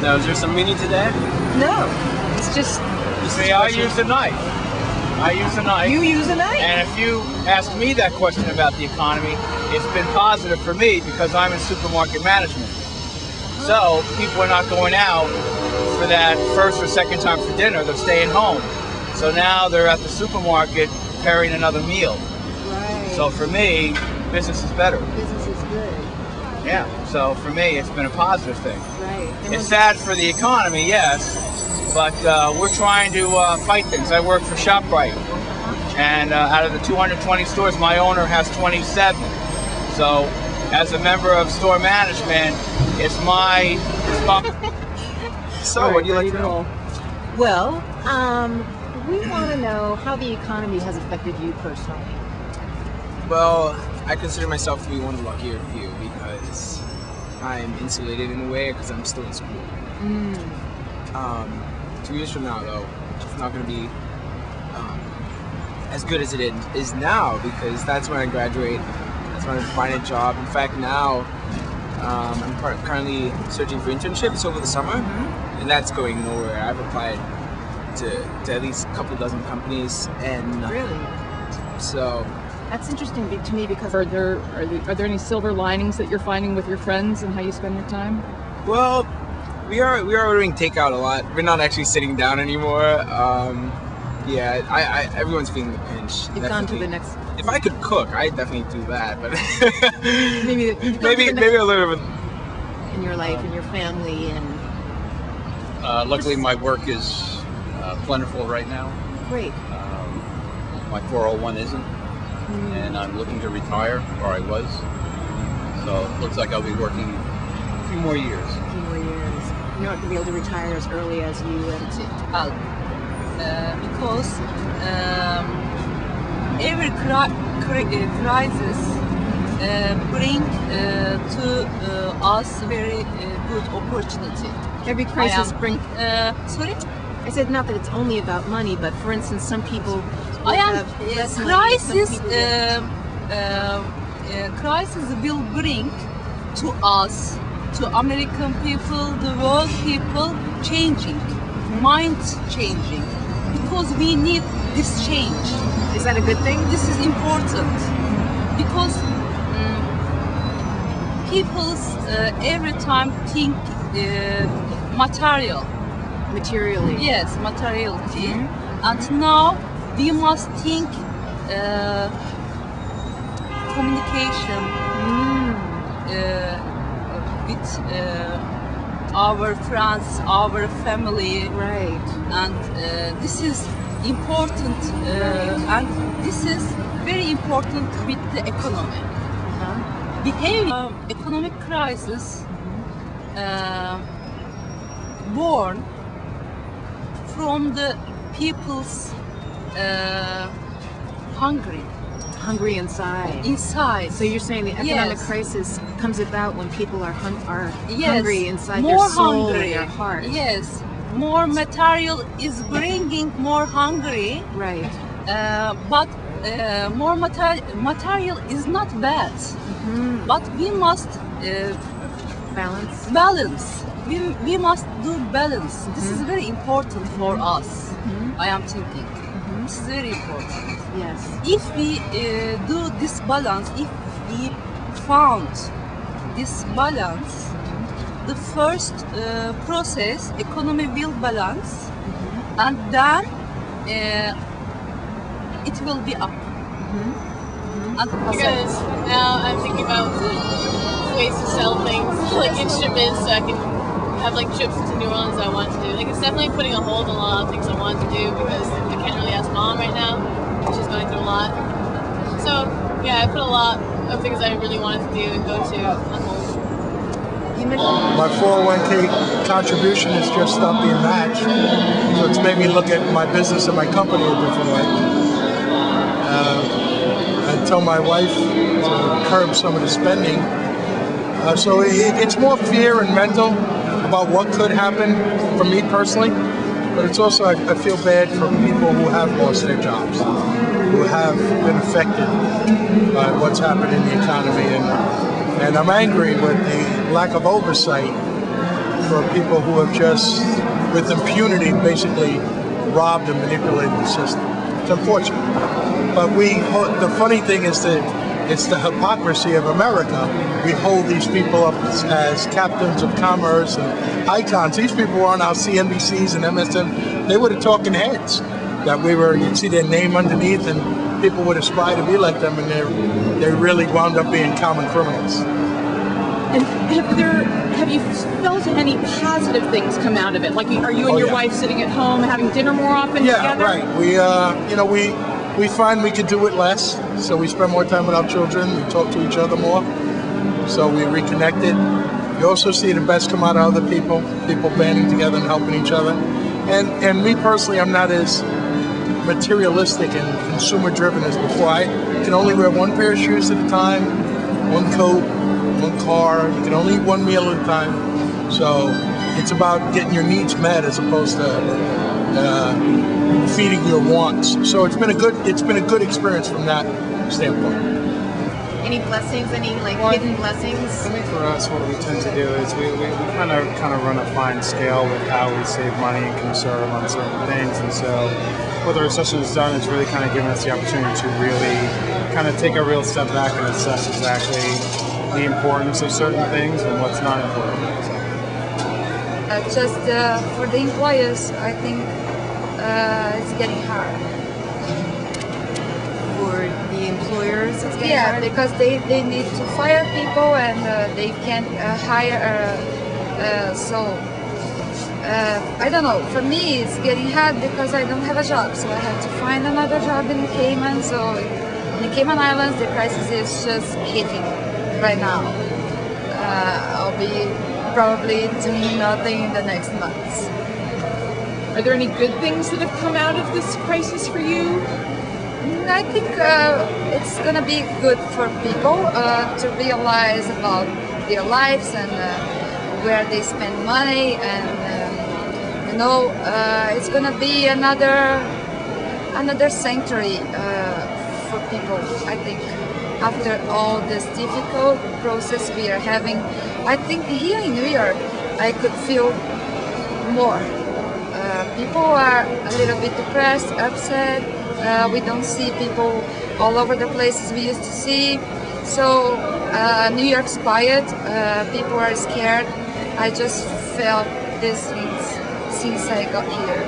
Now, is there some meaning to that? No, it's just You see, I use a knife. you use a knife. And if you ask me that question about the economy, it's been positive for me because I'm in supermarket management. So people are not going out for that first or second time for dinner. They're staying home. So now they're at the supermarket preparing another meal. Right. So for me, business is better. Business is good. Yeah. So for me, it's been a positive thing. Right. It's sad for the economy, yes, but we're trying to fight things. I work for ShopRite, and out of the 220 stores, my owner has 27. So as a member of store management, it's my responsibility. So what do you like to know? Well, we want to know how the economy has affected you personally. Well, I consider myself to be one of the luckier few because I'm insulated in a way because I'm still in school. 2 years from now, though, it's not going to be as good as it is now because that's when I graduate. That's when I find a job. In fact, now I'm currently searching for internships over the summer, and that's going nowhere. I've applied to at least a couple dozen companies, and Really? so That's interesting to me because Are there any silver linings that you're finding with your friends and how you spend your time? well, we are ordering takeout a lot. We're not actually sitting down anymore. Yeah, everyone's feeling the pinch. you've gone to definitely. the next. If I could cook, I'd definitely do that. But Maybe you've gone to maybe the next a little bit. in your life and your family and Luckily, my work is plentiful right now. great. My 401 isn't, and I'm looking to retire, or I was. So it looks like I'll be working a few more years. A few more years. You're not going to be able to retire as early as you and because every crisis bring to us very good opportunity. every crisis brings. Sorry, I said not that it's only about money, but for instance, some people I am have less money, some crisis. people that- Crisis will bring to us, to American people, the world people, changing, mind changing, because we need this change. Is that a good thing? This is important because people every time think material. Materially. Yes, materiality. And now we must think communication with our friends, our family, Right. and this is important, and this is very important with the economy. Behavior, economic crisis born from the people's hungry Hungry inside. inside. So you're saying the economic Yes. crisis comes about when people are Yes, hungry inside more their soul hungry. and their heart. Yes, more material is bringing more hungry, Right. but more material is not bad. But we must Balance. balance. We must do balance. This is very important for us. I am thinking. This is very important. Yes. If we do this balance, if we found this balance, the first process, economy will balance, and then it will be up. And Because now I'm thinking about ways to sell things, like instruments, so I can have like trips to New Orleans I want to do. Like it's definitely putting a hold on a lot of things I want to do because I can't really ask mom right now. She's going through a lot. So yeah, I put a lot of things I really wanted to do and go to on hold. You mentioned My 401k contribution is just not being matched, so it's made me look at my business and my company a different way. I tell my wife to curb some of the spending. So it's more fear and mental about what could happen for me personally, but it's also I feel bad for people who have lost their jobs, who have been affected by what's happened in the economy, and I'm angry with the lack of oversight for people who have just, with impunity, basically robbed and manipulated the system. It's unfortunate. But the funny thing is that it's the hypocrisy of America. We hold these people up as captains of commerce and icons. These people were on our CNBCs and MSN. They were the talking heads that you'd see their name underneath, and people would aspire to be like them, and they really wound up being common criminals. And have you felt any positive things come out of it? Like, are you and your wife sitting at home having dinner more often together? Yeah, right. We find we could do it less, so we spend more time with our children. We talk to each other more, so we reconnected. You also see the best come out of other people banding together and helping each other. And me personally, I'm not as materialistic and consumer-driven as before. I can only wear one pair of shoes at a time, one coat, one car. You can only eat one meal at a time. So it's about getting your needs met as opposed to feeding your wants. So it's been a good experience from that standpoint. Any blessings? Any hidden blessings? I think for us, what we tend to do is we kind of run a fine scale with how we save money and conserve on certain things. And so what the recession has done is really kind of given us the opportunity to really kind of take a real step back and assess exactly the importance of certain things and what's not important. Just for the employers, I think it's getting hard. For the employers, it's getting hard? Because they need to fire people and they can't hire. I don't know. For me, it's getting hard because I don't have a job, so I have to find another job in the Cayman. So in the Cayman Islands, the crisis is just hitting right now. I'll be probably doing nothing in the next months. Are there any good things that have come out of this crisis for you? I think it's going to be good for people to realize about their lives and where they spend money, and it's going to be another sanctuary for people. I think after all this difficult process we are having, I think here in New York I could feel more. People are a little bit depressed, upset. We don't see people all over the places we used to see. So New York's quiet. People are scared. I just felt this since I got here.